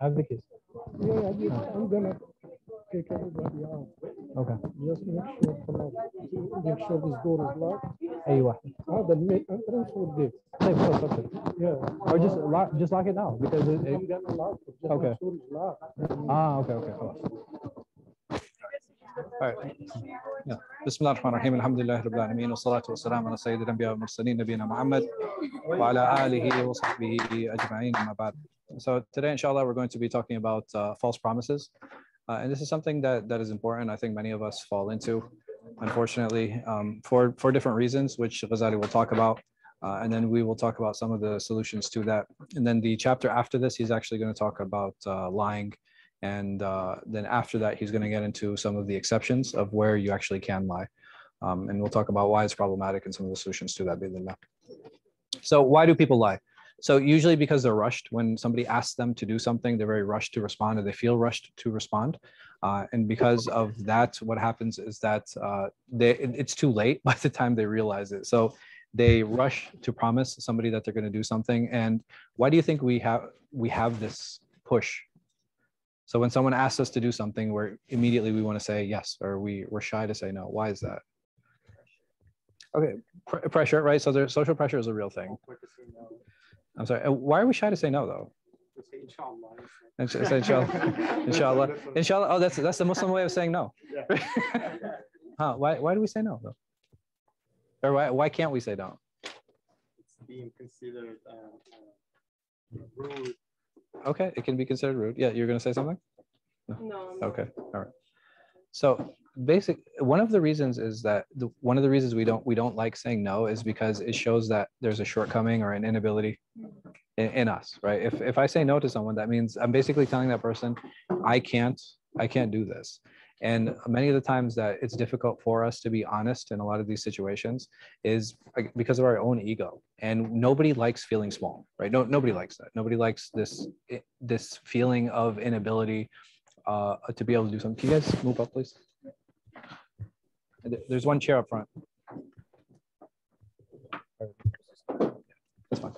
Have the case. Yeah, I'm gonna take everybody out. Okay. Just make sure this door is locked. أيوة. هذا المين entrance والgate. طيب خلاص okay. Yeah. Or just lock it now because I'm gonna lock it. Just okay. make sure it's locked. Okay خلاص. All right. Yeah. بسم الله الرحمن الرحيم الحمد لله رب العالمين والصلاة والسلام على سيد الأنبياء والمرسلين نبينا محمد وعلى آله وصحبه أجمعين أما بعد. So today, inshallah, we're going to be talking about false promises. And this is something that is important. I think many of us fall into, unfortunately, for different reasons, which Ghazāli will talk about. And then we will talk about some of the solutions to that. And then the chapter after this, he's actually going to talk about lying. And then after that, he's going to get into some of the exceptions of where you actually can lie. And we'll talk about why it's problematic and some of the solutions to that. So why do people lie? So usually because they're rushed. When somebody asks them to do something, they're very rushed to respond, or they feel rushed to respond. And because of that, what happens is that it's too late by the time they realize it. So they rush to promise somebody that they're going to do something. And why do you think we have this push? So when someone asks us to do something, immediately we want to say yes, or we're shy to say no. Why is that? Okay, pressure, right? So there's social pressure is a real thing. I'm sorry. Why are we shy to say no, though? Say inshallah. Say inshallah. Inshallah. Inshallah. Oh, that's the Muslim way of saying no. Huh? Why do we say no, though? Or why can't we say no? It's being considered rude. Okay, it can be considered rude. Yeah, you're going to say something? No. Okay. All right. So one of the reasons is that one of the reasons we don't like saying no is because it shows that there's a shortcoming or an inability in us, right? If I say no to someone, that means I'm basically telling that person, I can't do this. And many of the times that it's difficult for us to be honest in a lot of these situations is because of our own ego. And nobody likes feeling small, right? Nobody likes that. Nobody likes this feeling of inability to be able to do something. Can you guys move up, please? There's one chair up front. That's fine.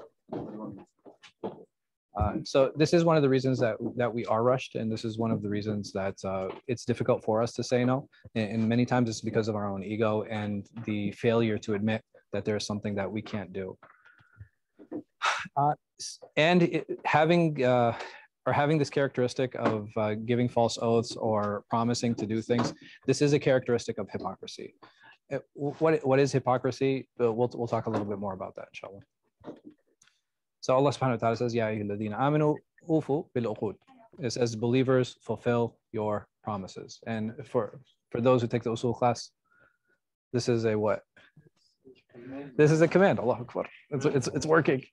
So this is one of the reasons that we are rushed, and this is one of the reasons that it's difficult for us to say no. And many times it's because of our own ego and the failure to admit that there's something that we can't do. Having this characteristic of giving false oaths or promising to do things, this is a characteristic of hypocrisy. What is hypocrisy? We'll talk a little bit more about that, inshallah. So Allah subhanahu wa ta'ala says, Ya ayyuhal ladhina amanu ufu bil uqud. It says, believers, fulfill your promises. And for those who take the usul class, this is a what? This is a command. Allahu Akbar. It's working.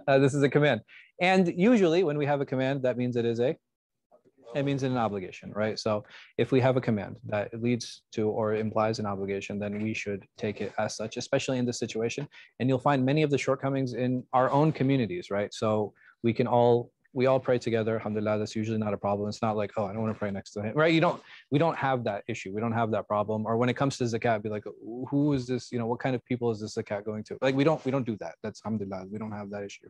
This is a command. And usually when we have a command, that means it means an obligation, right? So if we have a command that leads to or implies an obligation, then we should take it as such, especially in this situation. And you'll find many of the shortcomings in our own communities, right? So we all pray together, alhamdulillah. That's usually not a problem. It's not like, oh, I don't want to pray next to him, right? We don't have that issue. We don't have that problem. Or when it comes to zakat, be like, who is this? What kind of people is this zakat going to? Like, we don't do that. That's alhamdulillah. We don't have that issue.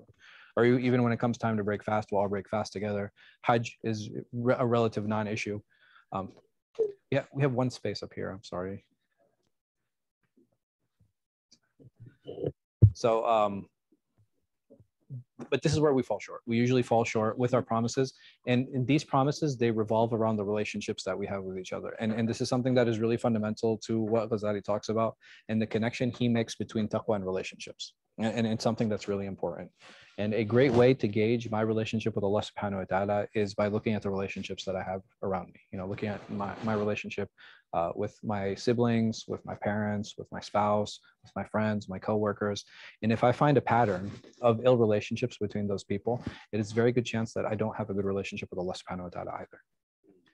Or even when it comes time to break fast, we'll all break fast together. Hajj is a relative non-issue. Yeah, we have one space up here. I'm sorry. So, but this is where we fall short. We usually fall short with our promises. And in these promises, they revolve around the relationships that we have with each other. And this is something that is really fundamental to what Ghazāli talks about and the connection he makes between taqwa and relationships. And it's something that's really important. And a great way to gauge my relationship with Allah subhanahu wa ta'ala is by looking at the relationships that I have around me. Looking at my relationship with my siblings, with my parents, with my spouse, with my friends, my coworkers. And if I find a pattern of ill relationships between those people, it is a very good chance that I don't have a good relationship with Allah subhanahu wa ta'ala either.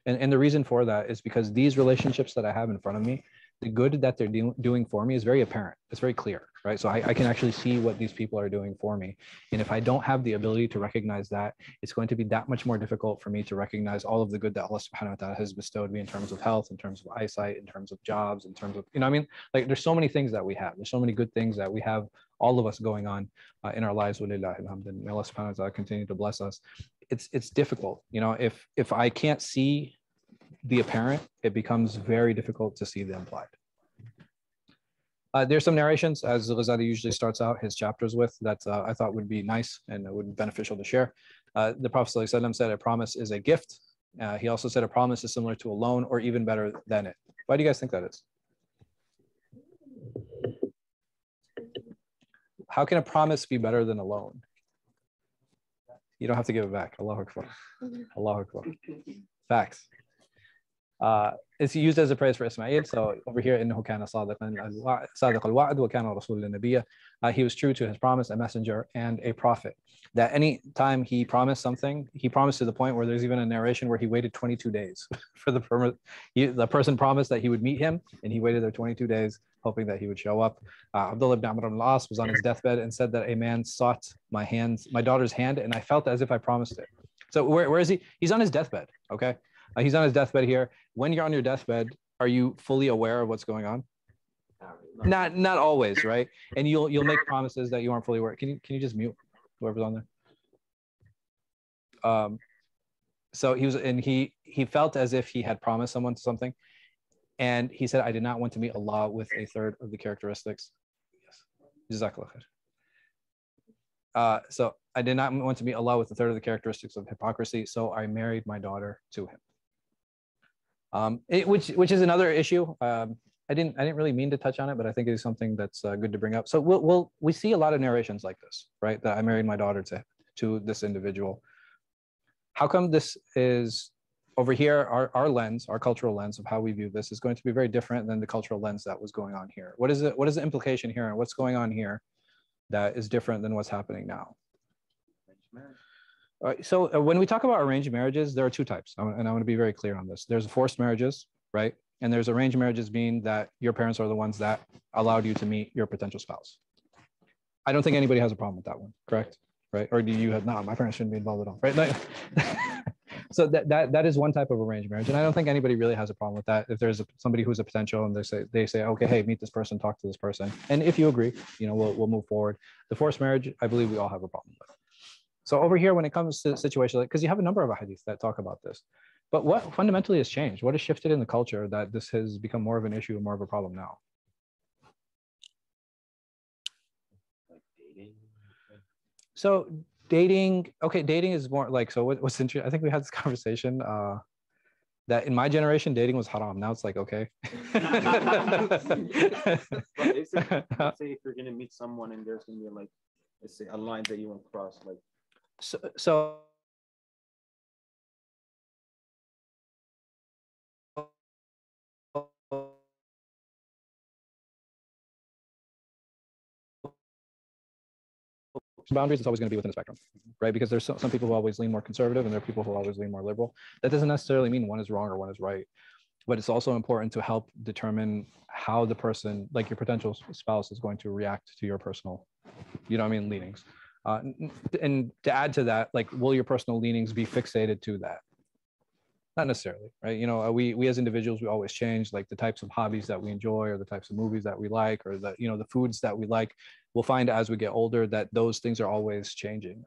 And the reason for that is because these relationships that I have in front of me, the good that they're doing for me is very apparent. It's very clear, right? So I can actually see what these people are doing for me. And if I don't have the ability to recognize that, it's going to be that much more difficult for me to recognize all of the good that Allah subhanahu wa ta'ala has bestowed me in terms of health, in terms of eyesight, in terms of jobs, in terms of, you know what I mean? Like there's so many things that we have. There's so many good things that we have, all of us going on in our lives. Walillahil hamd. May Allah subhanahu wa ta'ala continue to bless us. It's difficult. You know, if I can't see the apparent, it becomes very difficult to see the implied. There's some narrations, as Ghazāli usually starts out his chapters with, that I thought would be nice and would be beneficial to share. The Prophet ﷺ said a promise is a gift. He also said a promise is similar to a loan or even better than it. Why do you guys think that is? How can a promise be better than a loan? You don't have to give it back. Allahu Akbar. Allahu Akbar. Facts. It's used as a praise for Ismail. So over here, إنه كان صادق الوعد وكان رسولا نبيا. He was true to his promise, a messenger and a prophet. That any time he promised something, he promised to the point where there's even a narration where he waited 22 days for the person promised that he would meet him, and he waited there 22 days, hoping that he would show up. Abdullah ibn Amr ibn al-As was on his deathbed and said that a man sought my daughter's hand, and I felt as if I promised it. So where is he? He's on his deathbed, okay? He's on his deathbed here. When you're on your deathbed, are you fully aware of what's going on? Not always, right? And you'll make promises that you aren't fully aware. Can you just mute whoever's on there? So he felt as if he had promised someone something, and he said, I did not want to meet Allah with a third of the characteristics. Yes. Jazakallah khair. So I did not want to meet Allah with a third of the characteristics of hypocrisy, so I married my daughter to him. Which is another issue. I didn't really mean to touch on it, but I think it is something that's good to bring up. So we see a lot of narrations like this, right? That I married my daughter to this individual. How come this is over here? Our lens, our cultural lens of how we view this is going to be very different than the cultural lens that was going on here. What is the implication here, and what's going on here that is different than what's happening now? All right, so when we talk about arranged marriages, there are two types, and I want to be very clear on this. There's forced marriages, right? And there's arranged marriages, meaning that your parents are the ones that allowed you to meet your potential spouse. I don't think anybody has a problem with that one, correct? Right? Or do you have, no, my parents shouldn't be involved at all, right? So that is one type of arranged marriage, and I don't think anybody really has a problem with that. If there's somebody who's a potential, and they say, okay, hey, meet this person, talk to this person, and if you agree, we'll move forward. The forced marriage, I believe we all have a problem with. So over here, when it comes to situations, because you have a number of hadith that talk about this, but what fundamentally has changed? What has shifted in the culture that this has become more of an issue and more of a problem now? So dating is more like, so what's interesting, I think we had this conversation that in my generation, dating was haram. Now it's like, okay. But let's say if you're going to meet someone and there's going to be like, let's say a line that you want to cross, like. So boundaries, it's always going to be within a spectrum, right? Because there's some people who always lean more conservative, and there are people who always lean more liberal. That doesn't necessarily mean one is wrong or one is right, but it's also important to help determine how the person, like your potential spouse, is going to react to your personal, leanings. And to add to that, like, will your personal leanings be fixated to that? Not necessarily, right? We as individuals, we always change, like the types of hobbies that we enjoy, or the types of movies that we like, or the foods that we like. We'll find as we get older that those things are always changing.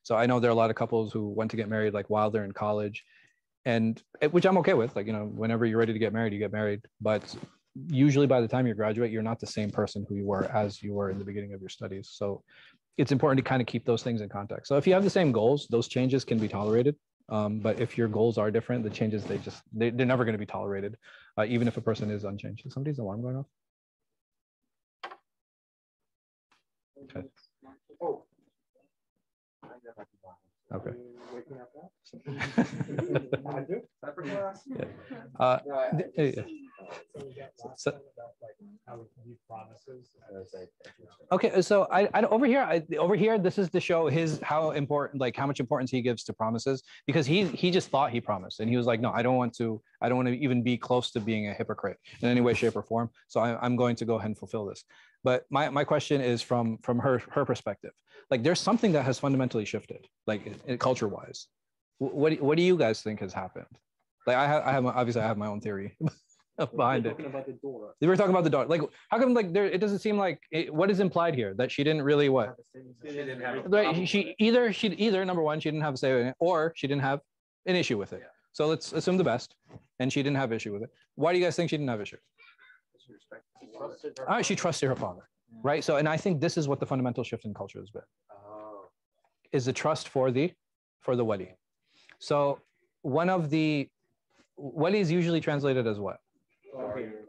So I know there are a lot of couples who went to get married like while they're in college, and which I'm okay with. Like, whenever you're ready to get married, you get married. But usually by the time you graduate, you're not the same person who you were as you were in the beginning of your studies. So it's important to kind of keep those things in context. So if you have the same goals, those changes can be tolerated. But if your goals are different, the changes, they're never going to be tolerated, even if a person is unchanged. Is somebody's alarm going off? Okay. Okay. how we can use promises as a Okay, so over here, this is to show how important, like how much importance he gives to promises, because he just thought he promised, and he was like, no, I don't want to even be close to being a hypocrite in any way, shape, or form. So I'm going to go ahead and fulfill this. But my question is from her perspective. Like, there's something that has fundamentally shifted, like culture-wise. What do you guys think has happened? Like, obviously I have my own theory behind it. Talking about the door. They were talking about the daughter. Like, how come it doesn't seem like what is implied here, that she didn't really what? She didn't have a Right, she either number one, she didn't have a say in it, or she didn't have an issue with it. So let's assume the best, and she didn't have issue with it. Why do you guys think she didn't have issue? She trusted her father, right? So, and I think this is what the fundamental shift in culture has been, is the trust for the wali. So one of the wali is usually translated as what?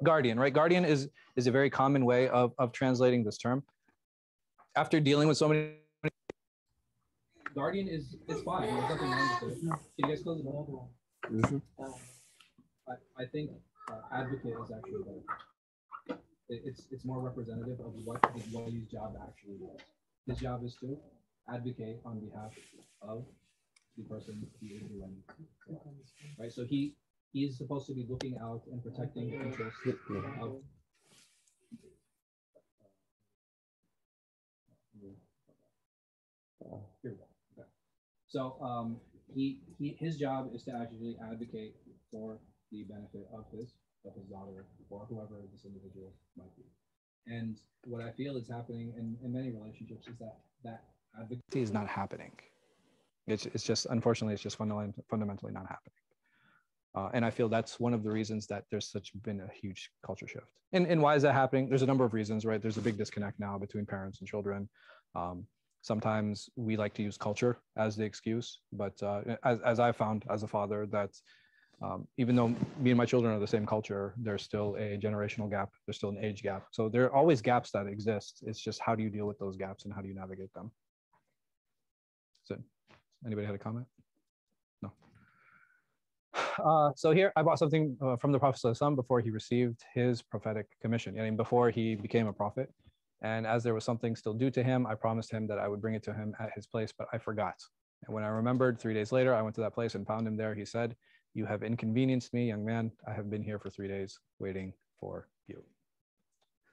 Guardian, right? Guardian is a very common way of translating this term. After dealing with so many, guardian is fine. There's nothing wrong with it. Can you guys close the door? I think advocate is actually better. It's more representative of what the wali's job actually is. His job is to advocate on behalf of the person he is doing, right? So he is supposed to be looking out and protecting the interests of. Here we go. Okay. So his job is to actually advocate for the benefit of his daughter or whoever this individual might be. And what I feel is happening in many relationships is that advocacy is not happening. It's just, unfortunately, it's just fundamentally not happening. And I feel that's one of the reasons that there's been a huge culture shift. And why is that happening? There's a number of reasons, right? There's a big disconnect now between parents and children. Sometimes we like to use culture as the excuse, but as I found as a father, that even though me and my children are the same culture, there's still a generational gap. There's still an age gap. So there are always gaps that exist. It's just, how do you deal with those gaps and how do you navigate them? So anybody had a comment? No. So here I bought something from the Prophet ﷺ before he received his prophetic commission, I mean, before he became a prophet. And as there was something still due to him, I promised him that I would bring it to him at his place, but I forgot. And when I remembered 3 days later, I went to that place and found him there. He said, "You have inconvenienced me, young man. I have been here for 3 days waiting for you."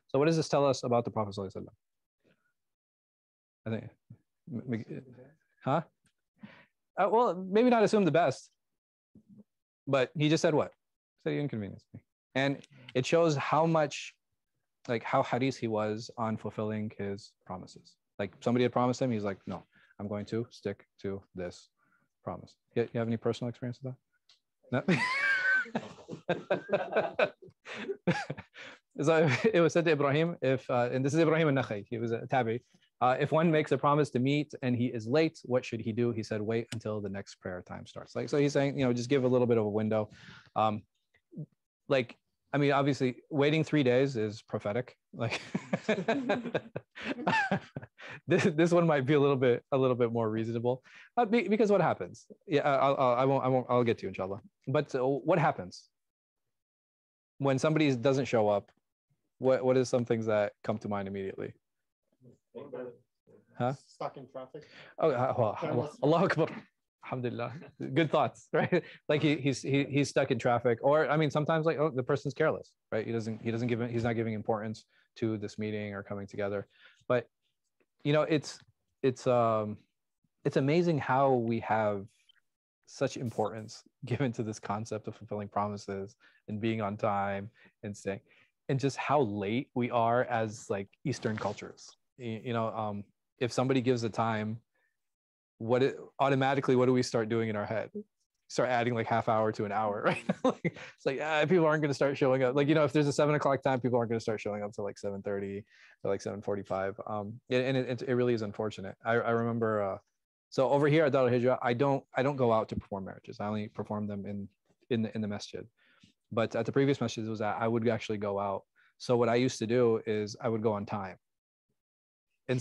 So what does this tell us about the Prophet ﷺ? I think, huh? Well, maybe not assume the best, but he just said what? He said, "You inconvenienced me." And it shows how much, like how hadith he was on fulfilling his promises. Like somebody had promised him, he's like, "No, I'm going to stick to this promise." You have any personal experience with that? No? So it was said to Ibrahim, and this is Ibrahim al-Nakha'i, he was a tabi, if one makes a promise to meet and he is late, what should he do? He said, wait until the next prayer time starts. Like, so he's saying, just give a little bit of a window. Like, I mean, obviously waiting 3 days is prophetic. Like this one might be a little bit more reasonable, because what happens? Yeah, I'll get to you, inshallah. But what happens when somebody doesn't show up? What is some things that come to mind immediately? Huh? Stuck in traffic. Oh, well, Allahu Akbar. Alhamdulillah. Good thoughts, right? Like he's stuck in traffic, or I mean, sometimes like, oh, the person's careless, right? He's not giving importance to this meeting or coming together. But it's amazing how we have such importance given to this concept of fulfilling promises and being on time and staying, and just how late we are as like Eastern cultures. If somebody gives a time, automatically what do we start doing in our head? Start adding like half hour to an hour, right? It's like people aren't going to start showing up. Like, if there's a 7 o'clock time, people aren't going to start showing up till like 7:30 or like 7:45. And it really is unfortunate. I remember. So over here at Dar al-Hijra, I don't go out to perform marriages. I only perform them in the masjid. But at the previous masjid was that I would actually go out. So what I used to do is I would go on time. And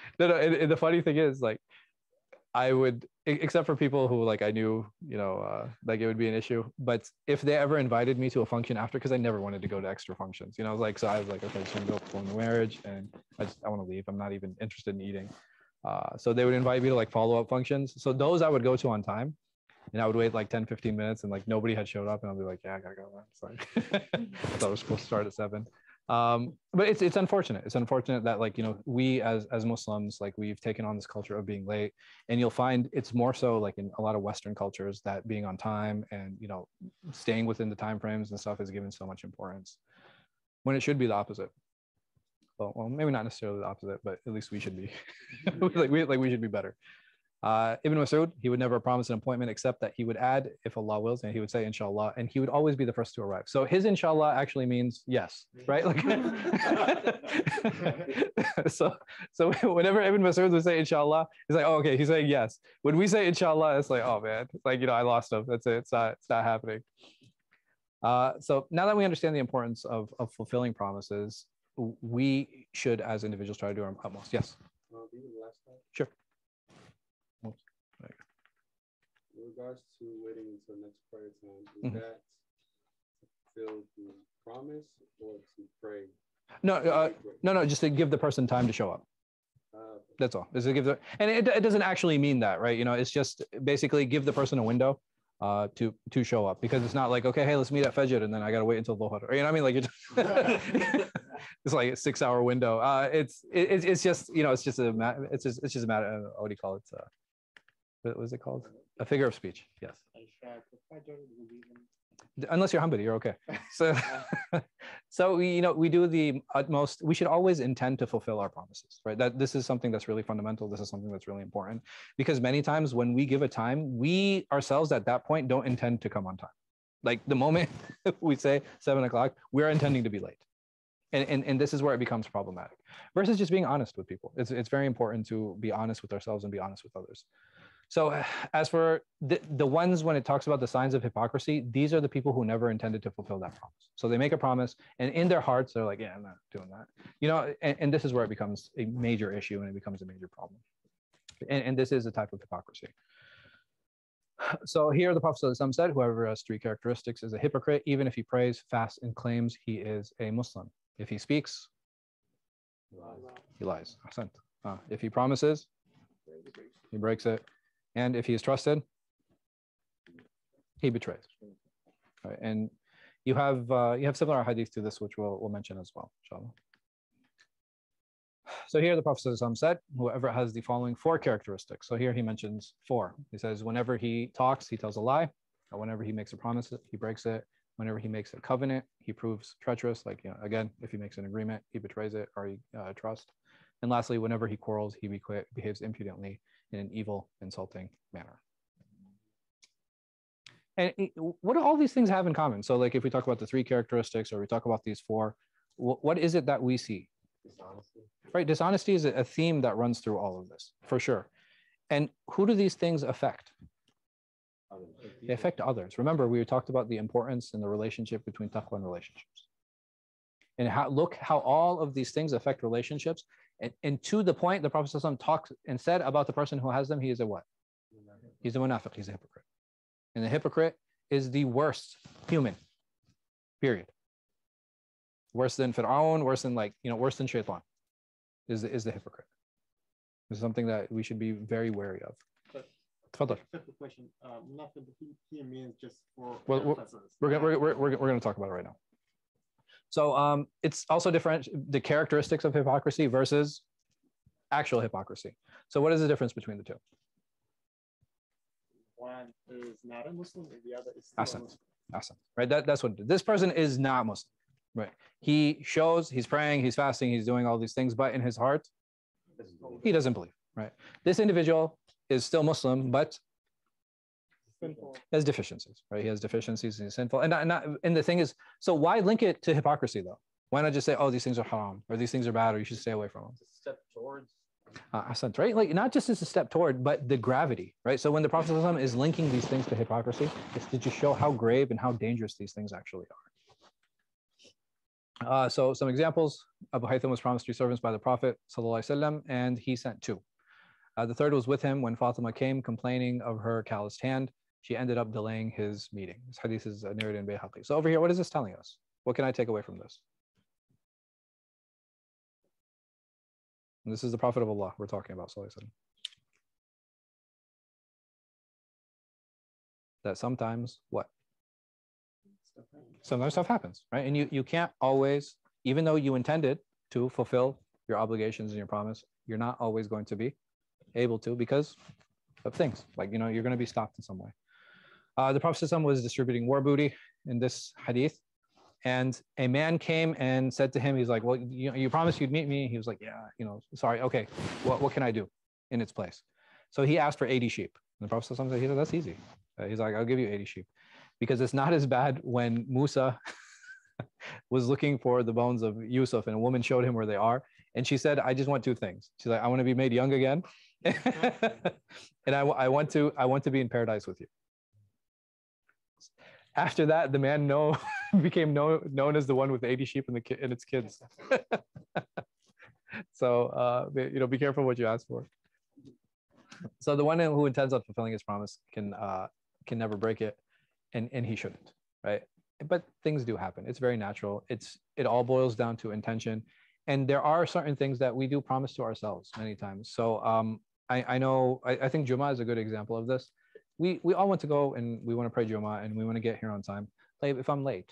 the funny thing is, like, I would, except for people who like I knew, like it would be an issue. But if they ever invited me to a function after, because I never wanted to go to extra functions, I was like, so I was like, okay, I'm just gonna go for the marriage, and I want to leave. I'm not even interested in eating. So they would invite me to like follow-up functions. So those I would go to on time, and I would wait like 10, 15 minutes, and like nobody had showed up, and I'll be like, yeah, I gotta go. It's like, I thought I was supposed to start at 7. But it's unfortunate. It's unfortunate that like, we as Muslims, like we've taken on this culture of being late, and you'll find it's more so like in a lot of Western cultures that being on time and, staying within the time frames and stuff is given so much importance when it should be the opposite. Well, maybe not necessarily the opposite, but at least we should be we should be better. Ibn Mas'ud, he would never promise an appointment except that he would add, if Allah wills, and he would say inshallah, and he would always be the first to arrive. So his inshallah actually means yes, right? Like so whenever Ibn Mas'ud would say inshallah, he's like, oh, okay, he's saying yes. When we say inshallah, it's like, oh man, it's like, I lost him. That's it. It's not happening. So now that we understand the importance of fulfilling promises, we should, as individuals, try to do our utmost. Yes. Sure. In regards to waiting until next prayer time, is that to fulfill the promise or to pray? No, just to give the person time to show up. That's all. Is to give and it doesn't actually mean that, right? It's just basically give the person a window to show up, because it's not like, okay, hey, let's meet at Fajr and then I gotta wait until Dhuhr. Or, I mean? Like it's like a 6-hour window. It's just it's just a matter. What do you call it? What was it called? A figure of speech. Yes. Unless you're Hanbali, you're okay. So we do the utmost. We should always intend to fulfill our promises, right? That this is something that's really fundamental. This is something that's really important, because many times when we give a time, we ourselves at that point don't intend to come on time. Like the moment we say 7 o'clock, we're intending to be late. And this is where it becomes problematic, versus just being honest with people. It's very important to be honest with ourselves and be honest with others. So as for the ones when it talks about the signs of hypocrisy, these are the people who never intended to fulfill that promise. So they make a promise, and in their hearts, they're like, yeah, I'm not doing that. And this is where it becomes a major issue and it becomes a major problem. And this is a type of hypocrisy. So here the Prophet ﷺ said, whoever has 3 characteristics is a hypocrite, even if he prays, fasts, and claims he is a Muslim. If he speaks, he lies. If he promises, he breaks it. And if he is trusted, he betrays. Right. And you have similar hadith to this, which we'll mention as well, inshallah. So here the Prophet ﷺ said, whoever has the following 4 characteristics. So here he mentions 4. He says, whenever he talks, he tells a lie. Or whenever he makes a promise, he breaks it. Whenever he makes a covenant, he proves treacherous. Like, again, if he makes an agreement, he betrays it, or he trusts. And lastly, whenever he quarrels, he behaves impudently in an evil, insulting manner. And what do all these things have in common? So like if we talk about the 3 characteristics, or we talk about these 4, what is it that we see? Dishonesty. Right, dishonesty is a theme that runs through all of this, for sure. And who do these things affect? They affect others. Remember, we talked about the importance and the relationship between taqwa and relationships. And look how all of these things affect relationships. And to the point, the Prophet ﷺ talked and said about the person who has them, he is a what? He's a munafiq, he's a hypocrite. And the hypocrite is the worst human, period. Worse than Fir'aun, worse than Shaitan is the hypocrite. This is something that we should be very wary of. Tafadhal. Simple question. Nothing he means just for. Well, we're going to talk about it right now. So it's also different, the characteristics of hypocrisy versus actual hypocrisy. So what is the difference between the 2? One is not a Muslim, and the other is still a Muslim. Awesome. Right. That's what this person is not Muslim. Right. He shows he's praying, he's fasting, he's doing all these things, but in his heart, he doesn't believe. Right. This individual is still Muslim, but has deficiencies. Right. He has deficiencies and he's sinful. And the thing is, so why link it to hypocrisy though? Why not just say, oh, these things are haram, or these things are bad, or you should stay away from them? It's a step towards. Right? Like not just as a step toward, but the gravity, right? So when the Prophet ﷺ is linking these things to hypocrisy, it's to just show how grave and how dangerous these things actually are. So some examples: Abu Haytham was promised 3 servants by the Prophet ﷺ, and he sent 2. The third was with him when Fatima came complaining of her calloused hand. She ended up delaying his meeting. This hadith is narrated in Bayhaqi. So over here, what is this telling us? What can I take away from this? And this is the Prophet of Allah we're talking about, sallallahu alaihi wasallam. That sometimes what? Sometimes stuff happens, right? And you can't always, even though you intended to fulfill your obligations and your promise, you're not always going to be able to because of things. Like, you're going to be stopped in some way. The Prophet ﷺ was distributing war booty in this hadith. And a man came and said to him, he's like, well, you promised you'd meet me. He was like, yeah, sorry. Okay, what can I do in its place? So he asked for 80 sheep. And the Prophet ﷺ said, that's easy. He's like, I'll give you 80 sheep. Because it's not as bad when Musa was looking for the bones of Yusuf and a woman showed him where they are. And she said, I just want two things. She's like, I want to be made young again. And I want to be in paradise with you. After that, the man became known as the one with 80 sheep and its kids. So, be careful what you ask for. So the one who intends on fulfilling his promise can never break it, and he shouldn't, right? But things do happen. It's very natural. It all boils down to intention, and there are certain things that we do promise to ourselves many times. So I think Jummah is a good example of this. We all want to go and we want to pray Jummah and we want to get here on time. Like if I'm late,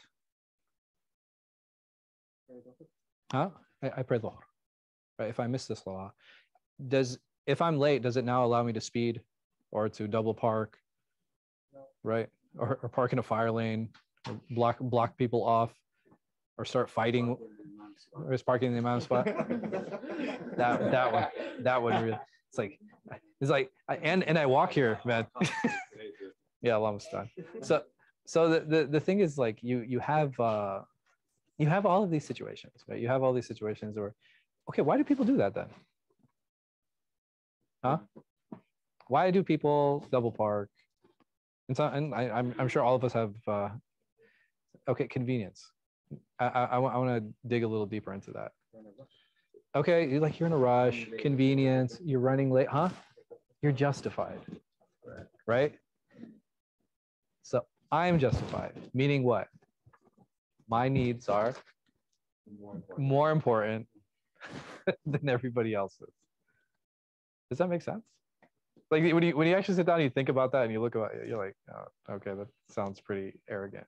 I pray Dhuhr, right? If I miss this law, if I'm late, does it now allow me to speed or to double park, right? Or park in a fire lane, or block people off, or start fighting, or is parking in the Imam spot? that one really, it's like, and I walk here, man. Yeah, Allah Mustaan. So the thing is, like, you have all of these situations, right? You have all these situations where, okay, why do people do that then? Huh? Why do people double park? And I'm sure all of us have, okay, convenience. I want to dig a little deeper into that. Okay, you're in a rush, convenience, you're running late, huh? You're justified, right? So I'm justified, meaning what? My needs are more important than everybody else's. Does that make sense? Like when you actually sit down and you think about that and you look about it, you're like, oh, okay, that sounds pretty arrogant.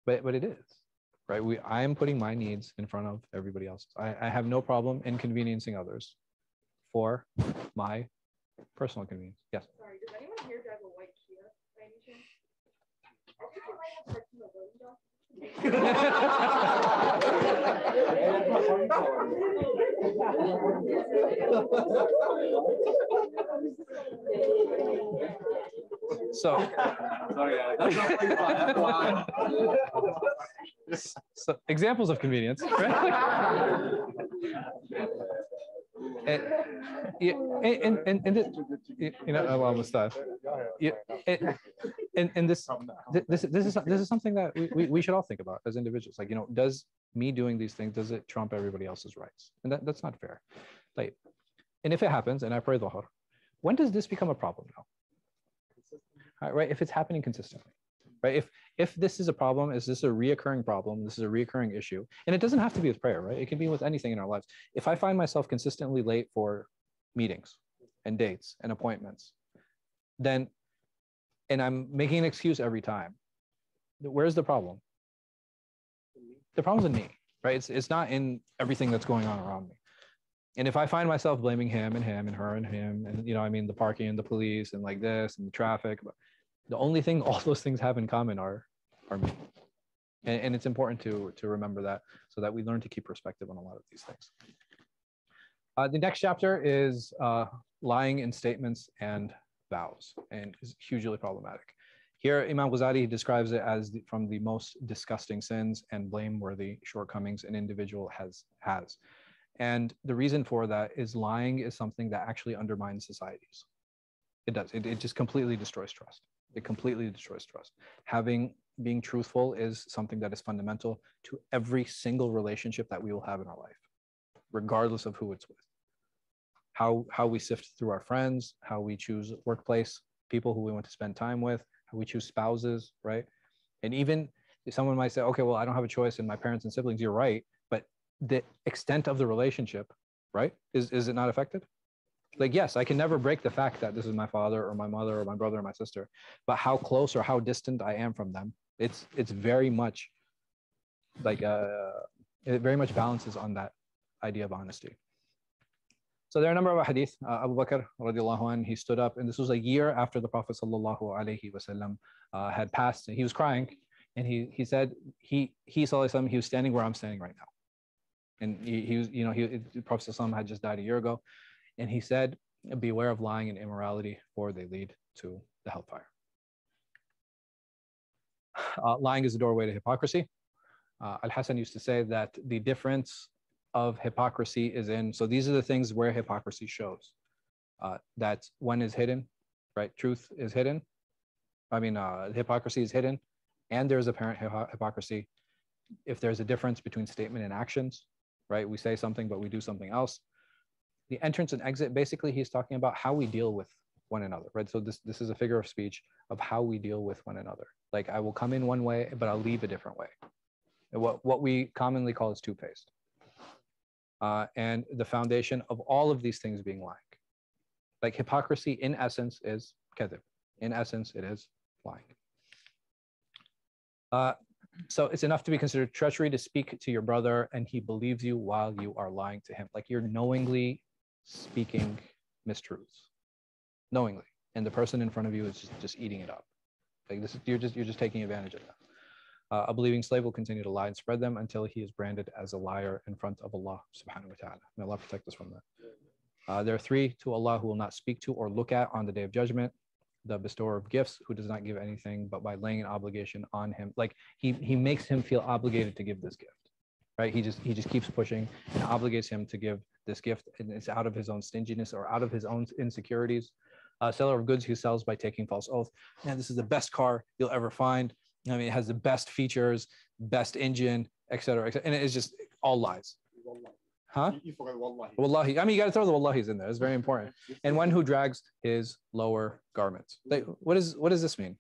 But it is, right? I am putting my needs in front of everybody else. I have no problem inconveniencing others for my personal convenience. Yes. Sorry, does anyone here drive a white Kia by any chance? I think it might have parked in the road, though. So examples of convenience, right? Allah Mustaan. And this is something that we should all think about as individuals. Like, does me doing these things, does it trump everybody else's rights? And that's not fair. Like, and if it happens, and I pray Dhuhr, when does this become a problem now? Right? If it's happening consistently, right? If this is a problem, is this a reoccurring problem? This is a reoccurring issue, and it doesn't have to be with prayer, right? It can be with anything in our lives. If I find myself consistently late for meetings and dates and appointments, and I'm making an excuse every time, where's the problem? The problem's in me, right? It's not in everything that's going on around me. And if I find myself blaming him and her and him, and the parking and the police and like this and the traffic, the only thing all those things have in common are me. And it's important to remember that, so that we learn to keep perspective on a lot of these things. The next chapter is lying in statements and vows, and is hugely problematic. Here, Imam Ghazāli describes it as from the most disgusting sins and blameworthy shortcomings an individual has. And the reason for that is lying is something that actually undermines societies. It does. It just completely destroys trust. It completely destroys trust. Being truthful is something that is fundamental to every single relationship that we will have in our life, regardless of who it's with. how we sift through our friends, how we choose workplace people who we want to spend time with, how we choose spouses, right? And even someone might say, okay, well, I don't have a choice in my parents and siblings. You're right, but the extent of the relationship, right? Is it not affected? Like, yes, I can never break the fact that this is my father or my mother or my brother or my sister, but how close or how distant I am from them, it's very much like it very much balances on that idea of honesty. So there are a number of hadith. Abu Bakr radiallahu anh, he stood up, and this was a year after the Prophet sallallahu alaihi wasallam had passed, and he was crying, and he said he sallallahu alaihi wasallam, he was standing where I'm standing right now, and he was, you know, the Prophet sallallahu alaihi wasallam had just died a year ago, and he said, beware of lying and immorality, for they lead to the hellfire. Lying is the doorway to hypocrisy. Al-Hasan used to say that the difference of hypocrisy is in, so these are the things where hypocrisy shows. That one is hidden, right? Truth is hidden. I mean, hypocrisy is hidden, and there's apparent hypocrisy if there's a difference between statement and actions, right? We say something, but we do something else. The entrance and exit, basically, he's talking about how we deal with one another, right? So this is a figure of speech of how we deal with one another. Like, I will come in one way, but I'll leave a different way. And what we commonly call is two-faced. And the foundation of all of these things being lying. Like, hypocrisy in essence is kadhib. In essence, it is lying. So it's enough to be considered treachery to speak to your brother and he believes you while you are lying to him. Like, you're knowingly speaking mistruths, knowingly, and the person in front of you is just eating it up. Like, this, you're just taking advantage of that. A believing slave will continue to lie and spread them until he is branded as a liar in front of Allah subhanahu wa ta'ala. May Allah protect us from that. There are three to Allah who will not speak to or look at on the day of judgment: the bestower of gifts, who does not give anything but by laying an obligation on him. Like, he makes him feel obligated to give this gift, right? He just keeps pushing and obligates him to give this gift, and it's out of his own stinginess or out of his own insecurities. Seller of goods who sells by taking false oath. Man, this is the best car you'll ever find. I mean, it has the best features, best engine, etc. And it's just all lies. Huh? You forgot wallahi. Wallahi. I mean, you got to throw the wallahis in there. It's very important. And one who drags his lower garments. Like, what does this mean?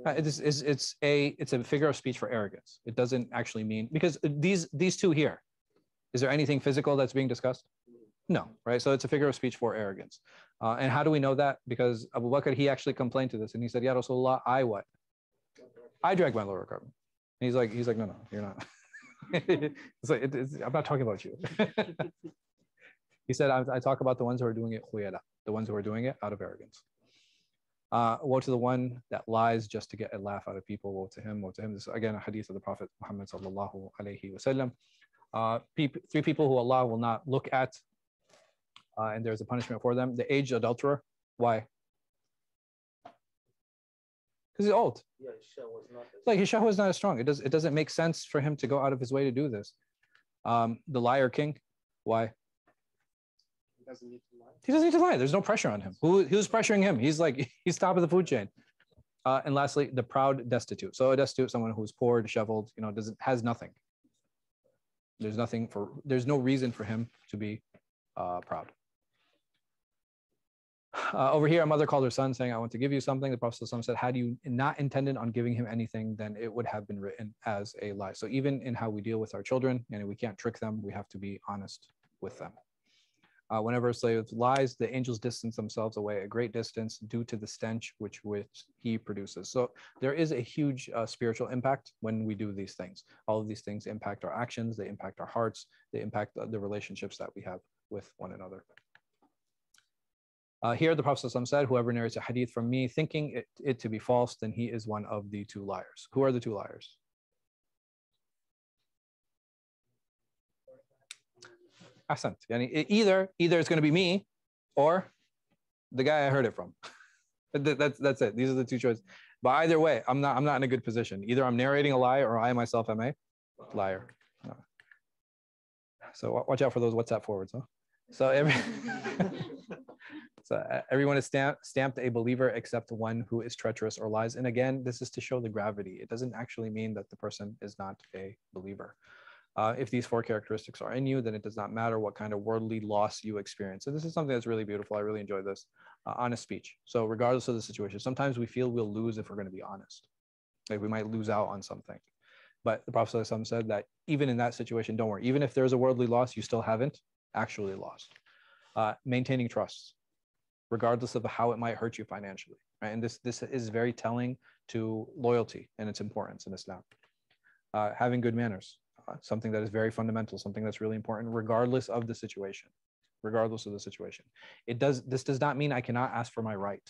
It's a figure of speech for arrogance. It doesn't actually mean, because these two here, is there anything physical that's being discussed? No, right? So it's a figure of speech for arrogance. And how do we know that? Because Abu Bakr, he actually complained to this, and he said, "Ya Rasulullah, I what? I drag my lower garment." And he's like, no, you're not. It's like, I'm not talking about you. He said, I talk about the ones who are doing it khuyala, the ones who are doing it out of arrogance. Woe to the one that lies just to get a laugh out of people. Woe to him, woe to him. This is again a hadith of the Prophet Muhammad sallallahu alaihi wasallam. Three people who Allah will not look at, and there's a punishment for them. The aged adulterer. Why? Because he's old. Yeah, Like, his shahwa is not as strong. It doesn't make sense for him to go out of his way to do this. The liar king. Why? He doesn't need to lie. He doesn't need to lie. There's no pressure on him. Who's pressuring him? He's top of the food chain. And lastly, the proud destitute. So a destitute, someone who's poor, disheveled, has nothing. There's no reason for him to be proud. Over here, a mother called her son saying, "I want to give you something." The Prophet ﷺ said, had you not intended on giving him anything, then it would have been written as a lie. So even in how we deal with our children, and we can't trick them, we have to be honest with them. Whenever a slave lies, the angels distance themselves away a great distance due to the stench which he produces. So there is a huge spiritual impact when we do these things. All of these things impact our actions, they impact our hearts, they impact the relationships that we have with one another. Here the Prophet ﷺ said, whoever narrates a hadith from me thinking it to be false, then he is one of the two liars. Who are the two liars? Ahsant. Either it's going to be me or the guy I heard it from. That's it. These are the two choices. But either way, I'm not in a good position. Either I'm narrating a lie or I myself am a liar. So watch out for those WhatsApp forwards, huh? So everyone is stamped a believer except one who is treacherous or lies. And again, this is to show the gravity. It doesn't actually mean that the person is not a believer. If these 4 characteristics are in you, then it does not matter what kind of worldly loss you experience. So this is something that's really beautiful. I really enjoy this. Honest speech. So regardless of the situation, sometimes we feel we'll lose if we're going to be honest. Like we might lose out on something. But the Prophet ﷺ said that even in that situation, don't worry. Even if there's a worldly loss, you still haven't actually lost. Maintaining trust, regardless of how it might hurt you financially. Right? And this is very telling to loyalty and its importance in Islam. Having good manners, something that is very fundamental, something that's really important, regardless of the situation. Regardless of the situation. This does not mean I cannot ask for my right.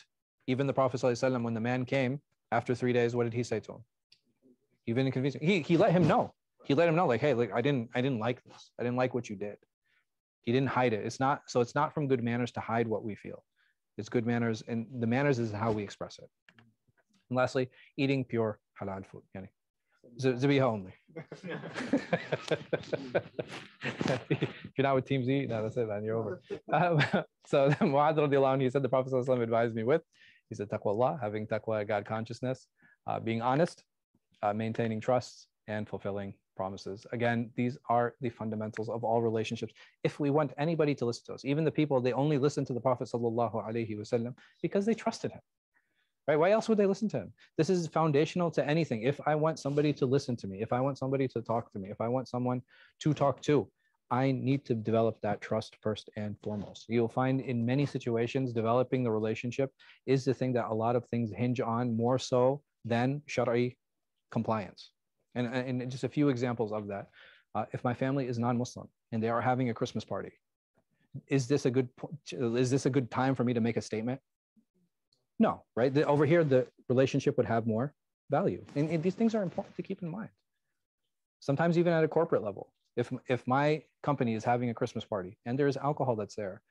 Even the Prophet ﷺ, when the man came after 3 days, what did he say to him? Even inconvenienced. He let him know. He let him know, like, hey, like I didn't like this. I didn't like what you did. He didn't hide it. It's not from good manners to hide what we feel. It's good manners, and the manners is how we express it. And lastly, eating pure halal food. Yani, Zabiha only. If you're not with Team Z, no, that's it, man. You're over. So Mu'adh radiallahu anhu, he said the Prophet ﷺ advised me with, he said, taqwa Allah, having taqwa, God consciousness, being honest, maintaining trust, and fulfilling promises. Again, these are the fundamentals of all relationships. If we want anybody to listen to us, even the people, they only listen to the Prophet ﷺ because they trusted him. Right? Why else would they listen to him? This is foundational to anything. If I want somebody to listen to me, if I want somebody to talk to me, if I want someone to talk to, I need to develop that trust first and foremost. You'll find in many situations, developing the relationship is the thing that a lot of things hinge on more so than Shari'i compliance. And just a few examples of that. If my family is non-Muslim and they are having a Christmas party, is this a good time for me to make a statement? No, right? Over here, the relationship would have more value. And these things are important to keep in mind. Sometimes even at a corporate level, if my company is having a Christmas party and there's alcohol that's there,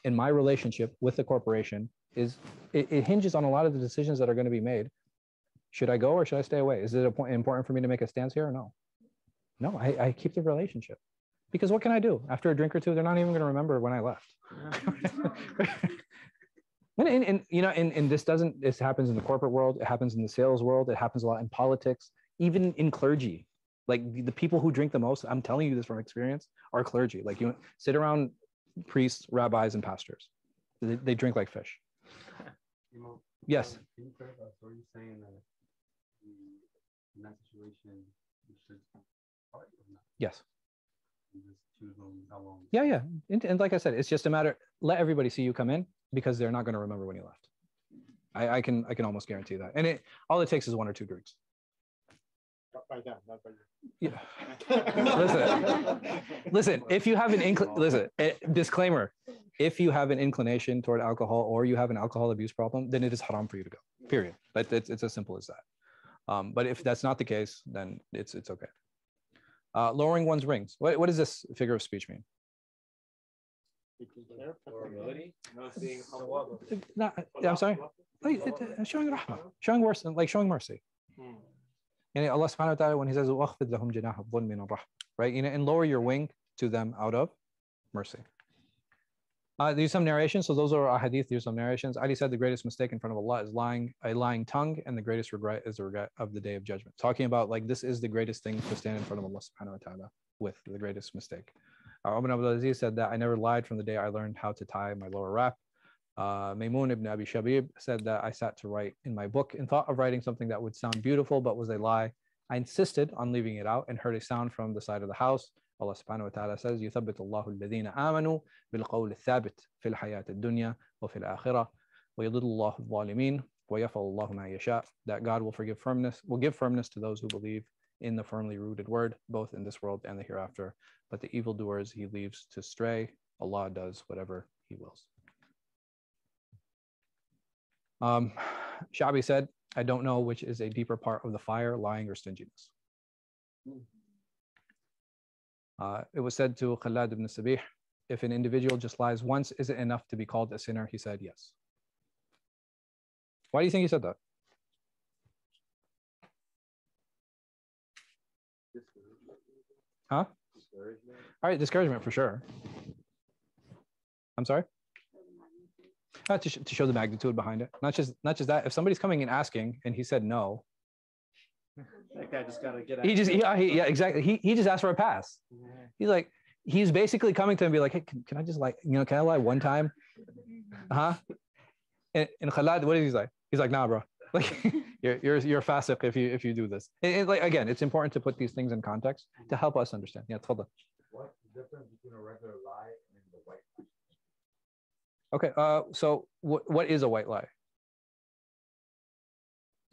and my relationship with the corporation it hinges on a lot of the decisions that are going to be made. Should I go or should I stay away? Is it important for me to make a stance here or no? No, I keep the relationship. Because what can I do? After a drink or two, they're not even going to remember when I left. And this happens in the corporate world, it happens in the sales world, it happens a lot in politics, even in clergy. Like the people who drink the most, I'm telling you this from experience, are clergy. Like you sit around priests, rabbis, and pastors. They drink like fish. Yes. Can you clarify? So are you saying that in that situation, you should part or not? Yes. You just choose how long? Yeah. And like I said, it's just a matter, let everybody see you come in because they're not going to remember when you left. I can almost guarantee that. And all it takes is 1 or 2 drinks. Not by them, not by you. Yeah. Listen, if you have disclaimer, if you have an inclination toward alcohol or you have an alcohol abuse problem, then it is haram for you to go, period. It's as simple as that. But if that's not the case, then it's okay. Lowering one's rings. What does this figure of speech mean? I'm sorry. Showing rahmah, showing mercy. And Allah subhanahu wa ta'ala, when he says, وَأَخْفِضْ لَهُمْ جَنَاحَ الظُّلْمِ مِنَ الرَّحْمَةِ, right? And lower your wing to them out of mercy. There's some narrations. So those are hadith. There's some narrations. Ali said the greatest mistake in front of Allah is a lying tongue, and the greatest regret is the regret of the day of judgment. Talking about like this is the greatest thing to stand in front of Allah subhanahu wa ta'ala with, the greatest mistake. Ibn Abdul Aziz said that I never lied from the day I learned how to tie my lower wrap. Maymun ibn Abi Shabib said that I sat to write in my book and thought of writing something that would sound beautiful but was a lie. I insisted on leaving it out and heard a sound from the side of the house. Allah subhanahu wa ta'ala says, يُثَبِّتُ اللَّهُ الَّذِينَ آمَنُوا بِالْقَوْلِ الثَّابِتِ فِي الْحَيَاةِ الدُّنْيَا وَفِي الْآخِرَةِ وَيَضِلُّ اللَّهُ الظَّالِمِينَ وَيَفْعَلُ اللَّهُ مَا يَشَاءُ. That God will give firmness to those who believe in the firmly rooted word, both in this world and the hereafter. But the evildoers he leaves to stray. Allah does whatever he wills. Shabi said, I don't know which is a deeper part of the fire, lying or stinginess. It was said to Khalad ibn Sabih, if an individual just lies once, is it enough to be called a sinner? He said, yes. Why do you think he said that? Huh? All right, discouragement for sure. I'm sorry? To show the magnitude behind it. Not just that. If somebody's coming and asking and he said no, That guy just gotta get out. Yeah, exactly. He just asked for a pass. He's like, he's basically coming to him and be like, hey, can I just like, can I lie one time? And Khalad, what is he like? He's like, nah, bro. Like you're fasiq if you do this. And like again, it's important to put these things in context to help us understand. Yeah, tafadhal. What's the difference between a regular lie and the white lie? Okay, so what is a white lie?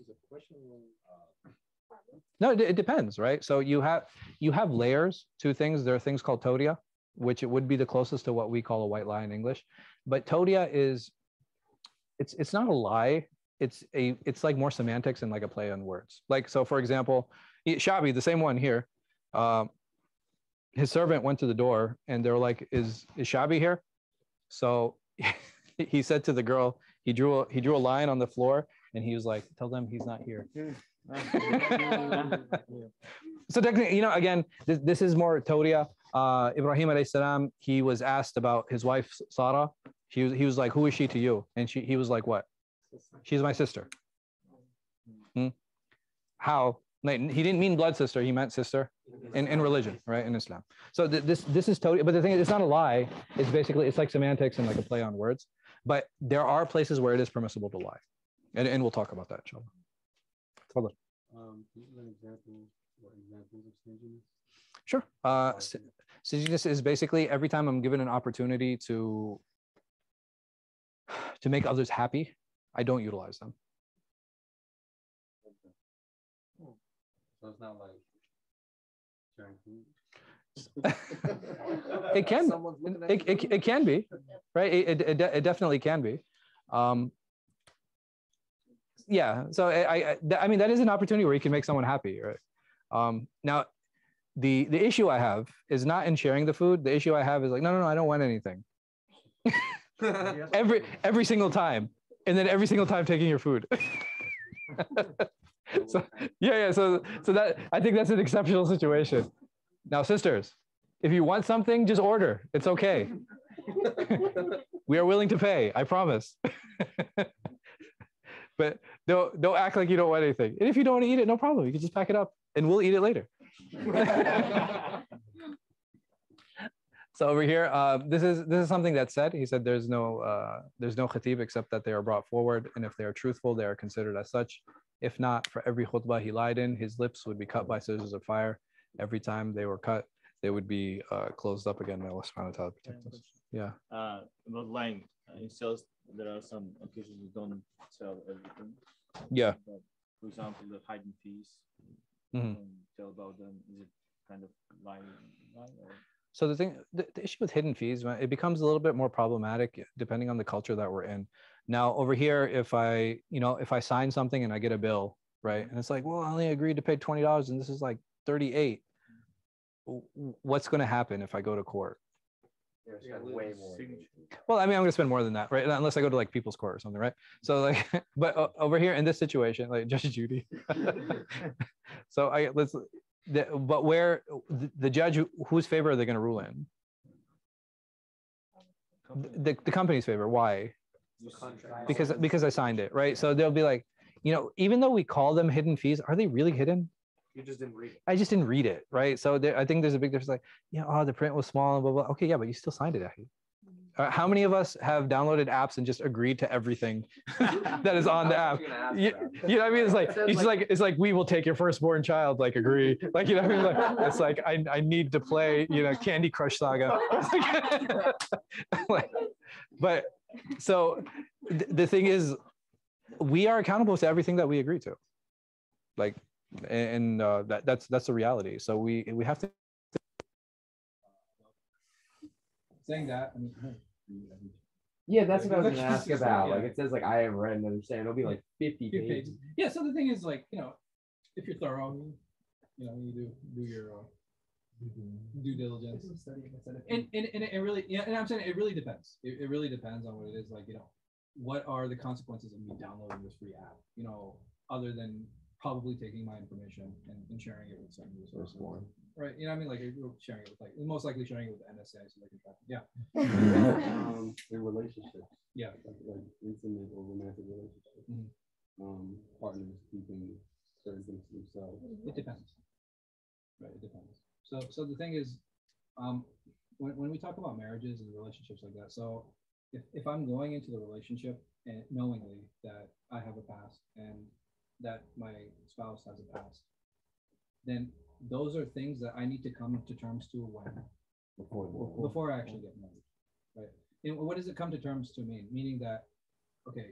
Is a question No, it depends, right? So you have layers to things. There are things called todia, which it would be the closest to what we call a white lie in English. But todia is, it's not a lie. It's like more semantics and like a play on words. Like, so for example, Shabi, the same one here, his servant went to the door and they were like, is Shabi here? So he said to the girl, he drew a line on the floor and he was like, tell them he's not here. So technically, again, this is more todia. Ibrahim alayhi salam, he was asked about his wife Sarah. He was like, who is she to you? And he was like, what? She's my sister. How? Like, he didn't mean blood sister. He meant sister in religion, right? In Islam. So this is todia. But the thing is, it's not a lie. It's basically, it's like semantics and like a play on words. But there are places where it is permissible to lie, and we'll talk about that, inshallah. Can you give an example? What examples of stinginess? Sure. Stinginess is basically every time I'm given an opportunity to make others happy, I don't utilize them. So it's not like sharing food. It can. It can be, right? It definitely can be. Yeah. So I mean that is an opportunity where you can make someone happy, right? Now, the issue I have is not in sharing the food. The issue I have is like, no, I don't want anything. every single time, and then every single time taking your food. So yeah. So that, I think that's an exceptional situation. Now, sisters, if you want something, just order. It's okay. We are willing to pay. I promise. But don't act like you don't want anything. And if you don't want to eat it, no problem. You can just pack it up, and we'll eat it later. So over here, this is something that's said. He said there's no khatib except that they are brought forward, and if they are truthful, they are considered as such. If not, for every khutbah he lied in, his lips would be cut by scissors of fire. Every time they were cut, they would be closed up again. May Allah subhanahu wa ta'ala protect us. Yeah. About lying, he says there are some occasions you don't tell everything. Yeah. But, for example, the hidden fees. Tell about them. Is it kind of lying? Or? So the issue with hidden fees, it becomes a little bit more problematic depending on the culture that we're in. Now, over here, if I sign something and I get a bill, right, and it's like, well, I only agreed to pay $20 and this is like $38. What's going to happen if I go to court? Way more. Well, I mean, I'm going to spend more than that, right? Unless I go to like people's court or something, right? So like, but over here in this situation, like Judge Judy. So but where the judge, whose favor are they going to rule in? The company's favor. Why? Because I signed it, right? So they'll be like, even though we call them hidden fees, are they really hidden? You just didn't read it. I just didn't read it, right? So I think there's a big difference. Like, the print was small and blah blah. Okay, yeah, but you still signed it. How many of us have downloaded apps and just agreed to everything that is on the app? You know what I mean? It's like we will take your firstborn child. Like agree. Like you know what I mean? Like, it's like I need to play Candy Crush Saga. But so the thing is, we are accountable to everything that we agree to. Like. And that's the reality. So we have to saying that. Yeah, that's what I was going to ask about. Like it says, like I have read and understand. It'll be like 50 pages. Yeah. So the thing is, like if you're thorough, you do your due diligence. And it really, and I'm saying it really depends. It really depends on what it is. Like what are the consequences of me downloading this free app? Other than probably taking my information and sharing it with some resources. Right. You know what I mean? Like sharing it with most likely sharing it with the NSA so they can track it. Yeah. In relationships. Yeah. Like intimate or romantic relationships. Partners keeping certain things to themselves. It depends. Right, it depends. So the thing is, when we talk about marriages and relationships like that, so if I'm going into the relationship and knowingly that I have a past and that my spouse has a past, then those are things that I need to come to terms to when before I actually get married, right? And what does it come to terms to mean? Meaning that, okay,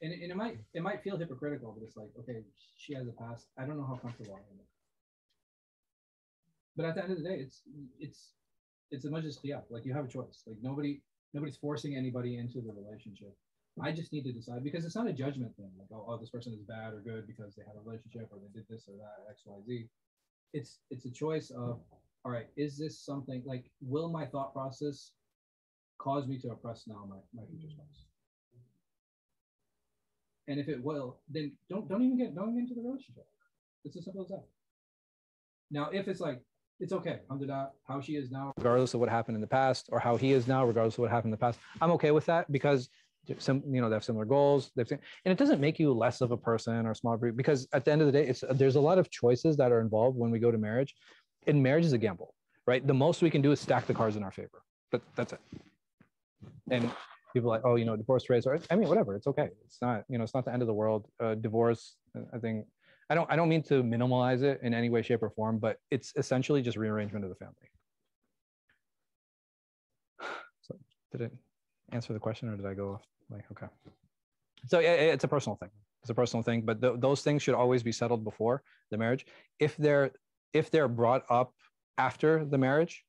and it might feel hypocritical, but it's like, okay, she has a past. I don't know how comfortable I am. But at the end of the day, it's as much as khiyar. Like, you have a choice. Like, nobody's forcing anybody into the relationship. I just need to decide, because it's not a judgment thing. Like, oh, this person is bad or good because they had a relationship or they did this or that, X, Y, Z. It's a choice of, all right, is this something like, will my thought process cause me to oppress now my future spouse? And if it will, then don't even get into the relationship. It's as simple as that. Now, if it's like, it's okay, alhamdulillah, how she is now, regardless of what happened in the past, or how he is now, regardless of what happened in the past, I'm okay with that, because they have similar goals. And it doesn't make you less of a person or smaller, because at the end of the day, there's a lot of choices that are involved when we go to marriage. And marriage is a gamble, right? The most we can do is stack the cards in our favor, but that's it. And people are like, oh, divorce rates, or I mean, whatever, it's okay. It's not, it's not the end of the world. Divorce, I think, I don't mean to minimalize it in any way, shape, or form, but it's essentially just rearrangement of the family. So did it answer the question, or did I go off? Like, okay. So yeah, it's a personal thing. It's a personal thing, but those things should always be settled before the marriage. If they're brought up after the marriage,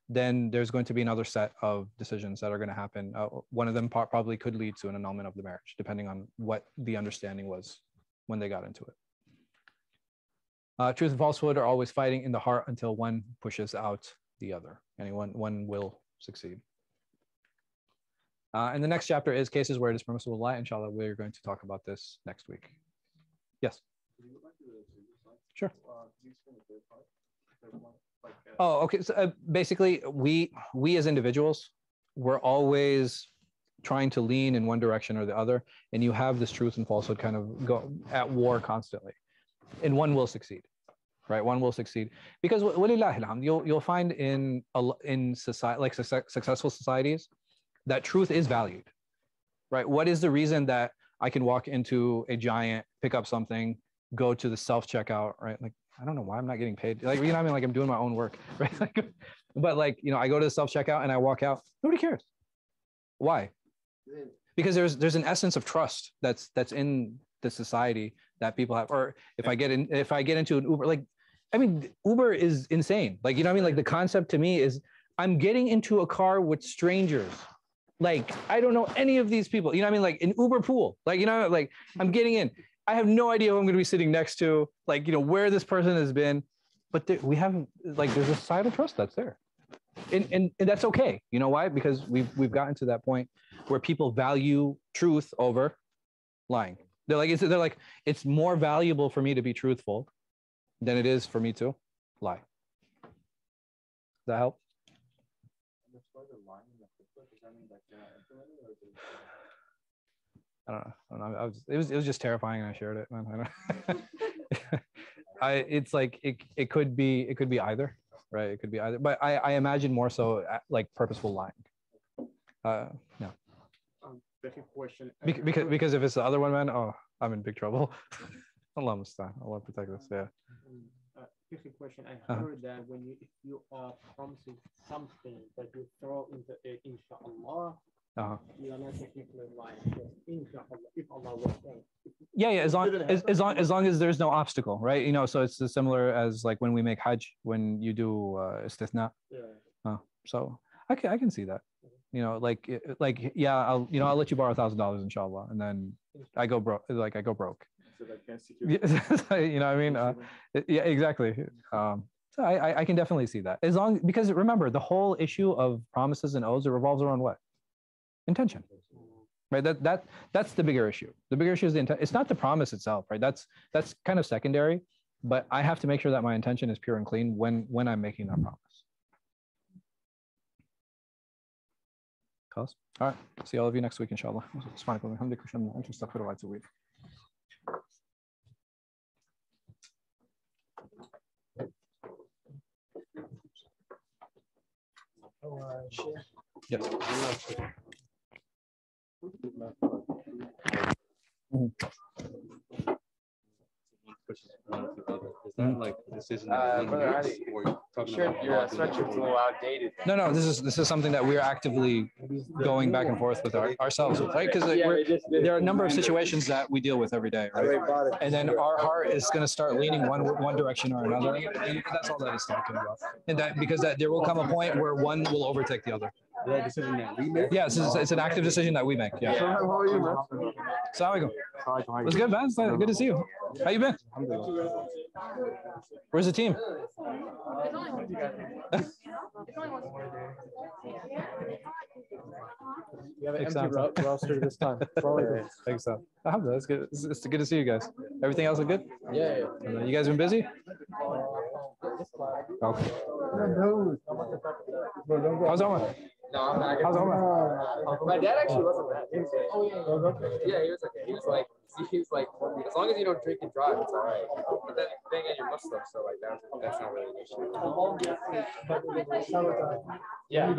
then there's going to be another set of decisions that are going to happen. One of them probably could lead to an annulment of the marriage, depending on what the understanding was when they got into it. Truth and falsehood are always fighting in the heart until one pushes out the other. One will succeed. And the next chapter is cases where it is permissible to lie. Inshallah, we're going to talk about this next week. Yes. Sure. Oh, okay. So basically, we as individuals, we're always trying to lean in one direction or the other, and you have this truth and falsehood kind of go at war constantly. And one will succeed, right? One will succeed, because you'll find in society, like successful societies, that truth is valued, right? What is the reason that I can walk into a Giant, pick up something, go to the self-checkout, right? Like, I don't know why I'm not getting paid. Like, what I mean? Like, I'm doing my own work, right? But like, I go to the self-checkout and I walk out. Nobody cares. Why? Because there's an essence of trust that's in the society that people have. Or if I get into an Uber, like, I mean, Uber is insane. Like, like the concept to me is, I'm getting into a car with strangers. Like, I don't know any of these people. Like an Uber pool. Like, like I'm getting in. I have no idea who I'm going to be sitting next to, like, where this person has been, but we have, like, there's a societal trust that's there. And that's okay. You know why? Because we've gotten to that point where people value truth over lying. They're like, it's more valuable for me to be truthful than it is for me to lie. Does that help? I don't know. It was just terrifying, and I shared it. Man. It's like it could be either, right? It could be either, but I imagine more so like purposeful lying. No. Question. Because if it's the other one, man, oh, I'm in big trouble. Allah musta'an. Allah protect us. Yeah. Question. I heard that if you are promising something that you throw into inshallah. You are not technically lying. Inshallah, if Allah will say. Yeah. As long as there's no obstacle, right? So it's similar as like when we make Hajj, when you do istithna. Yeah. So I can see that. Yeah, I'll let you borrow $1,000 inshallah, and then I go broke. So that can secure. What I mean? Yeah, exactly. So I can definitely see that, because remember, the whole issue of promises and oaths, it revolves around what? Intention, right? That's the bigger issue. The bigger issue is the intent. It's not the promise itself, right? That's kind of secondary, but I have to make sure that my intention is pure and clean when I'm making that promise. All right. See all of you next week, inshallah. Yes. Is that like a decision that one Brother makes, Ali, or you're talking Sure, about your Allah doing it sweatshirt's a for little outdated. No, this is something that we're actively going back and forth with ourselves with, right? Because there are a number of situations that we deal with every day, right? And then our heart is going to start leaning one direction or another. And that's all that it's talking about. And that because there will come a point where one will overtake the other. that decision that we make? Yeah, it's an active decision that we make. Yeah. How are you, man? Assalamu alaikum. What's good, man? It's good to see you. How you been? Where's the team? You have an empty roster this time. Thanks, so. Alhamdulillah, it's good. It's good to see you guys. Everything else is good? Yeah. You guys been busy? Okay. How's Omar? No, I'm not. How's Omar? My dad actually wasn't that. Yeah, he was okay. He was like, as long as you don't drink and drive, it's all right. But then again, you're Muslim, so like that's not really an issue. Yeah.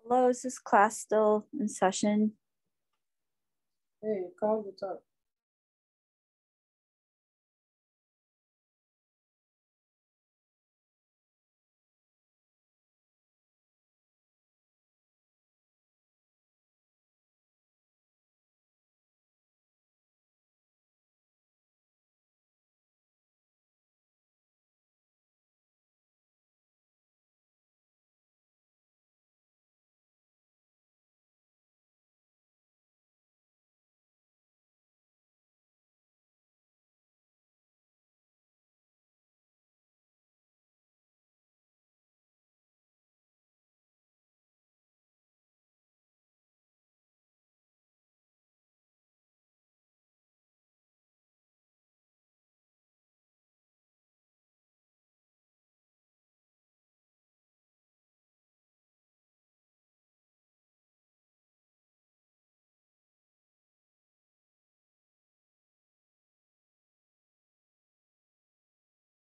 Hello, is this class still in session? Hey, call the top.